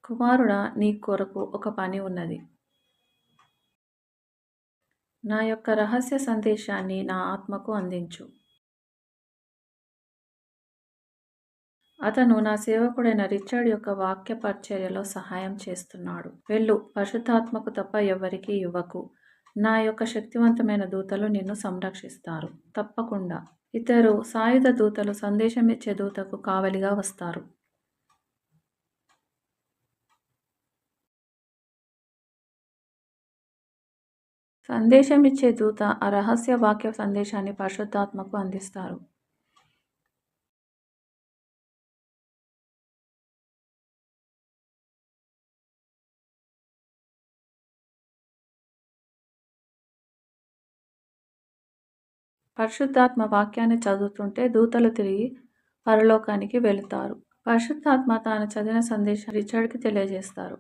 కుమారుడా, నీ కొరకు ఒక పని ఉన్నది. నా యొక్క రహస్య సందేశాన్ని నా ఆత్మకు అందించు. అతను నా సేవకుడైన రిచర్డ్ యొక్క వాక్య పరిచర్యలో సహాయం చేస్తున్నాడు. వెళ్ళు, పరిశుద్ధాత్మకు తప్ప ఎవ్వరికీ ఇవ్వకు. నా యొక్క శక్తివంతమైన దూతలు నిన్ను సంరక్షిస్తారు. తప్పకుండా ఇద్దరు సాయుధ దూతలు సందేశమిచ్చే దూతకు కావలిగా వస్తారు. సందేశమిచ్చే దూత ఆ రహస్య వాక్య సందేశాన్ని పరిశుద్ధాత్మకు అందిస్తారు. పరిశుద్ధాత్మ వాక్యాన్ని చదువుతుంటే దూతలు తిరిగి పరలోకానికి వెళుతారు. పరిశుద్ధాత్మ తాను చదివిన సందేశం రిచర్డ్కి తెలియజేస్తారు.